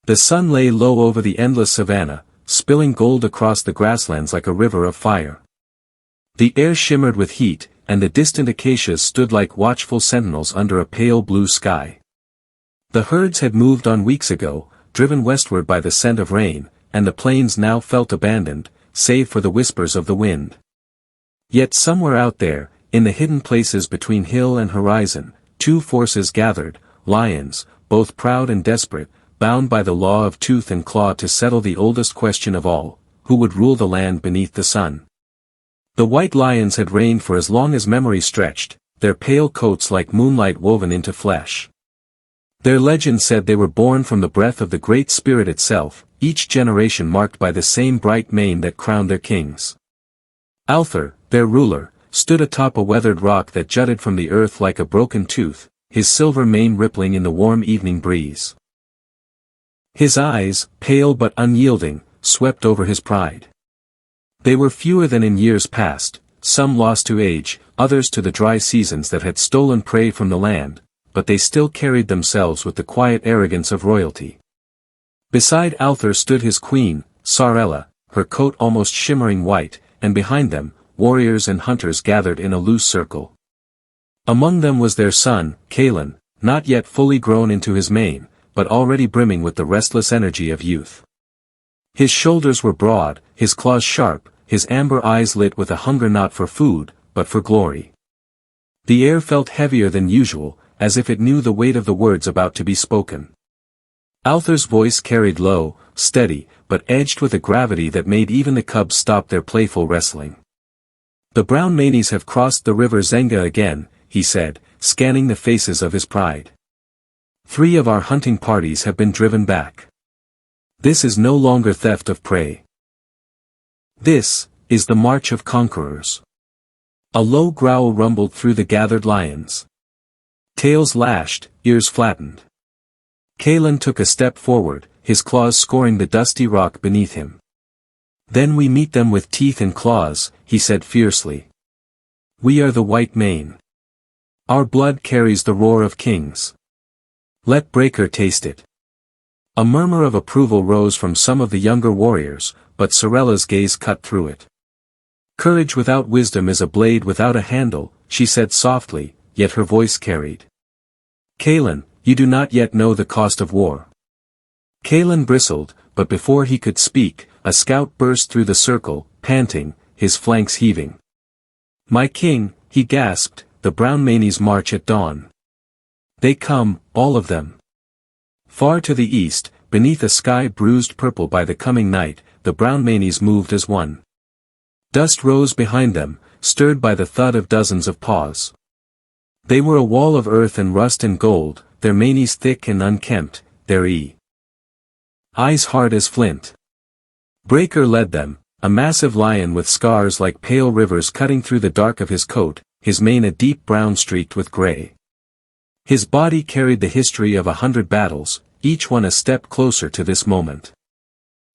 The sun lay low over the endless savanna, spilling gold across the grasslands like a river of fire. The air shimmered with heat, and the distant acacias stood like watchful sentinels under a pale blue sky. The herds had moved on weeks ago, driven westward by the scent of rain, and the plains now felt abandoned, save for the whispers of the wind. Yet somewhere out there, in the hidden places between hill and horizon, two forces gathered, lions, both proud and desperate, bound by the law of tooth and claw to settle the oldest question of all, who would rule the land beneath the sun. The white lions had reigned for as long as memory stretched, their pale coats like moonlight woven into flesh. Their legend said they were born from the breath of the Great Spirit itself, each generation marked by the same bright mane that crowned their kings. Althor, their ruler, stood atop a weathered rock that jutted from the earth like a broken tooth, his silver mane rippling in the warm evening breeze. His eyes, pale but unyielding, swept over his pride. They were fewer than in years past, some lost to age, others to the dry seasons that had stolen prey from the land, but they still carried themselves with the quiet arrogance of royalty. Beside Althor stood his queen, Sarella, her coat almost shimmering white, and behind them, warriors and hunters gathered in a loose circle. Among them was their son, Kaelin, not yet fully grown into his mane, but already brimming with the restless energy of youth. His shoulders were broad, his claws sharp, his amber eyes lit with a hunger not for food, but for glory. The air felt heavier than usual, as if it knew the weight of the words about to be spoken. Althor's voice carried low, steady, but edged with a gravity that made even the cubs stop their playful wrestling. "The brown manies have crossed the river Zenga again," he said, scanning the faces of his pride. "3 of our hunting parties have been driven back. This is no longer theft of prey. This is the march of conquerors." A low growl rumbled through the gathered lions. Tails lashed, ears flattened. Kaelin took a step forward, his claws scoring the dusty rock beneath him. "Then we meet them with teeth and claws," he said fiercely. "We are the white mane. Our blood carries the roar of kings. Let Breaker taste it." A murmur of approval rose from some of the younger warriors, but Sarella's gaze cut through it. "Courage without wisdom is a blade without a handle," she said softly, yet her voice carried. "Kaelin, you do not yet know the cost of war." Kaelin bristled, but before he could speak, a scout burst through the circle, panting, his flanks heaving. "My king," he gasped, "the brown manies march at dawn. They come, all of them." Far to the east, beneath a sky bruised purple by the coming night, the brown manies moved as one. Dust rose behind them, stirred by the thud of dozens of paws. They were a wall of earth and rust and gold, their manes thick and unkempt, their eyes hard as flint. Breaker led them, a massive lion with scars like pale rivers cutting through the dark of his coat, his mane a deep brown streaked with gray. His body carried the history of 100 battles, each one a step closer to this moment.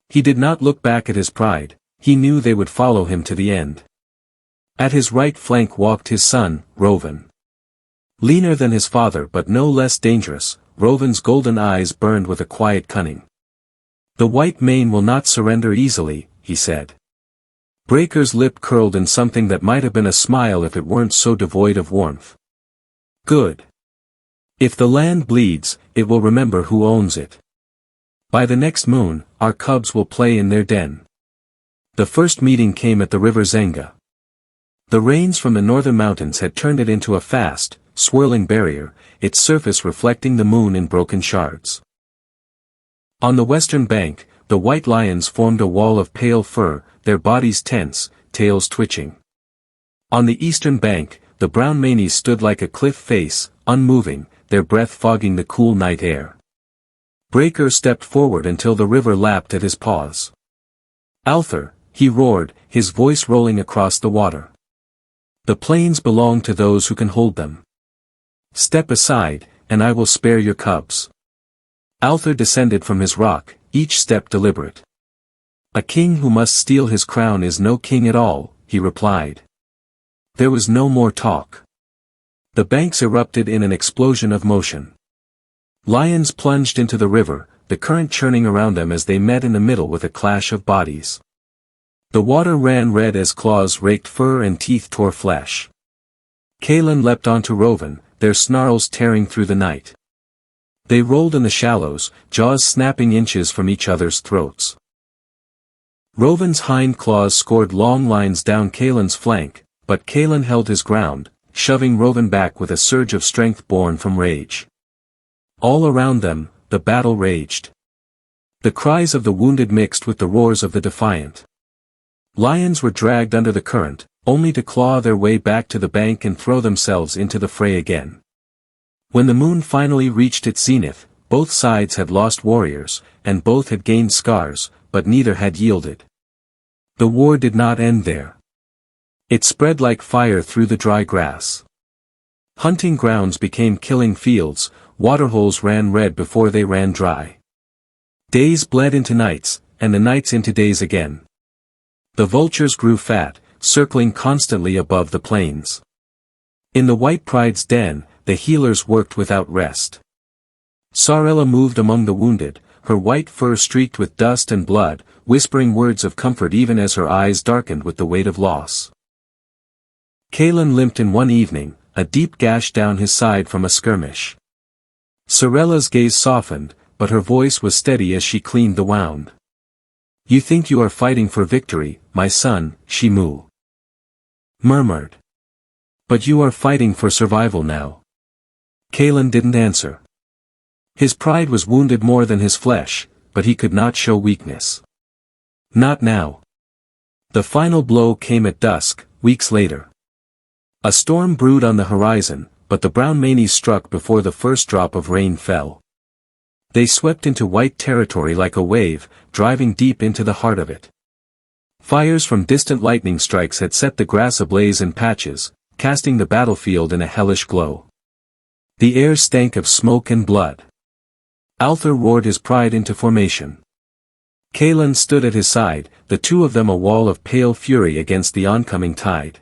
He did not look back at his pride, he knew they would follow him to the end. At his right flank walked his son, Rovan. Leaner than his father but no less dangerous, Rovan's golden eyes burned with a quiet cunning. "The white mane will not surrender easily," he said. Breaker's lip curled in something that might have been a smile if it weren't so devoid of warmth. "Good. If the land bleeds, it will remember who owns it. By the next moon, our cubs will play in their den." The first meeting came at the river Zenga. The rains from the northern mountains had turned it into a fast, swirling barrier, its surface reflecting the moon in broken shards. On the western bank, the white lions formed a wall of pale fur, their bodies tense, tails twitching. On the eastern bank, the brown manies stood like a cliff face, unmoving, their breath fogging the cool night air. Breaker stepped forward until the river lapped at his paws. "Althor," he roared, his voice rolling across the water. "The plains belong to those who can hold them. Step aside, and I will spare your cubs." Althor descended from his rock, each step deliberate. "A king who must steal his crown is no king at all," he replied. There was no more talk. The banks erupted in an explosion of motion. Lions plunged into the river, the current churning around them as they met in the middle with a clash of bodies. The water ran red as claws raked fur and teeth tore flesh. Kaelin leapt onto Rovan, their snarls tearing through the night. They rolled in the shallows, jaws snapping inches from each other's throats. Rovan's hind claws scored long lines down Kaelin's flank, but Kaelin held his ground, shoving Rovan back with a surge of strength born from rage. All around them, the battle raged. The cries of the wounded mixed with the roars of the defiant. Lions were dragged under the current, only to claw their way back to the bank and throw themselves into the fray again. When the moon finally reached its zenith, both sides had lost warriors, and both had gained scars, but neither had yielded. The war did not end there. It spread like fire through the dry grass. Hunting grounds became killing fields, waterholes ran red before they ran dry. Days bled into nights, and the nights into days again. The vultures grew fat, circling constantly above the plains. In the White Pride's den, the healers worked without rest. Sarella moved among the wounded, her white fur streaked with dust and blood, whispering words of comfort even as her eyes darkened with the weight of loss. Kaelin limped in one evening, a deep gash down his side from a skirmish. Sarella's gaze softened, but her voice was steady as she cleaned the wound. "You think you are fighting for victory, my son," she murmured. "But you are fighting for survival now." Kaelin didn't answer. His pride was wounded more than his flesh, but he could not show weakness. Not now. The final blow came at dusk, weeks later. A storm brewed on the horizon, but the brown manies struck before the first drop of rain fell. They swept into white territory like a wave, driving deep into the heart of it. Fires from distant lightning strikes had set the grass ablaze in patches, casting the battlefield in a hellish glow. The air stank of smoke and blood. Althor roared his pride into formation. Kaelin stood at his side, the two of them a wall of pale fury against the oncoming tide.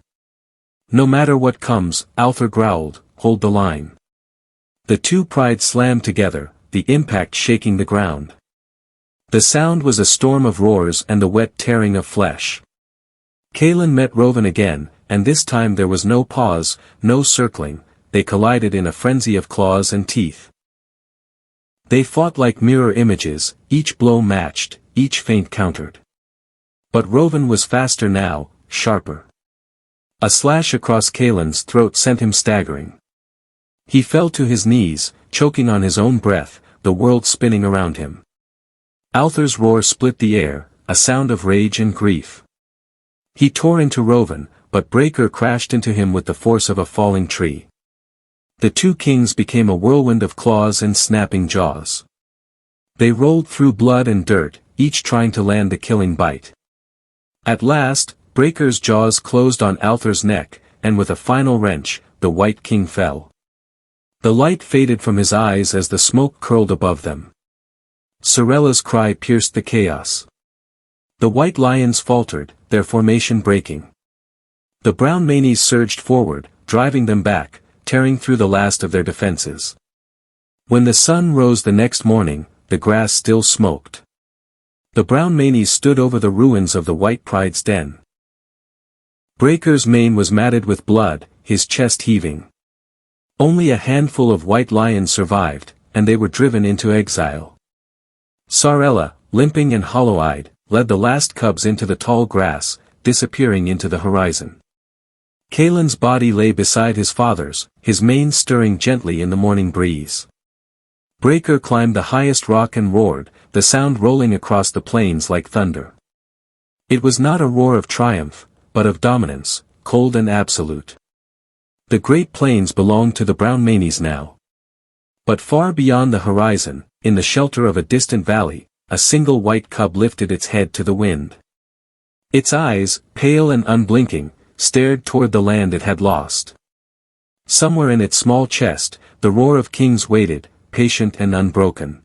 "No matter what comes," Althor growled, "hold the line." The two prides slammed together, the impact shaking the ground. The sound was a storm of roars and the wet tearing of flesh. Kaelin met Rovan again, and this time there was no pause, no circling, they collided in a frenzy of claws and teeth. They fought like mirror images, each blow matched, each feint countered. But Rovan was faster now, sharper. A slash across Kaelin's throat sent him staggering. He fell to his knees, choking on his own breath, the world spinning around him. Althor's roar split the air, a sound of rage and grief. He tore into Rovan, but Breaker crashed into him with the force of a falling tree. The two kings became a whirlwind of claws and snapping jaws. They rolled through blood and dirt, each trying to land the killing bite. At last, Breaker's jaws closed on Althor's neck, and with a final wrench, the White King fell. The light faded from his eyes as the smoke curled above them. Sarella's cry pierced the chaos. The white lions faltered, their formation breaking. The brown manies surged forward, driving them back, tearing through the last of their defenses. When the sun rose the next morning, the grass still smoked. The brown manies stood over the ruins of the White Pride's den. Breaker's mane was matted with blood, his chest heaving. Only a handful of white lions survived, and they were driven into exile. Sarella, limping and hollow-eyed, led the last cubs into the tall grass, disappearing into the horizon. Kaelin's body lay beside his father's, his mane stirring gently in the morning breeze. Breaker climbed the highest rock and roared, the sound rolling across the plains like thunder. It was not a roar of triumph, but of dominance, cold and absolute. The Great Plains belonged to the brown manies now. But far beyond the horizon, in the shelter of a distant valley, a single white cub lifted its head to the wind. Its eyes, pale and unblinking, stared toward the land it had lost. Somewhere in its small chest, the roar of kings waited, patient and unbroken.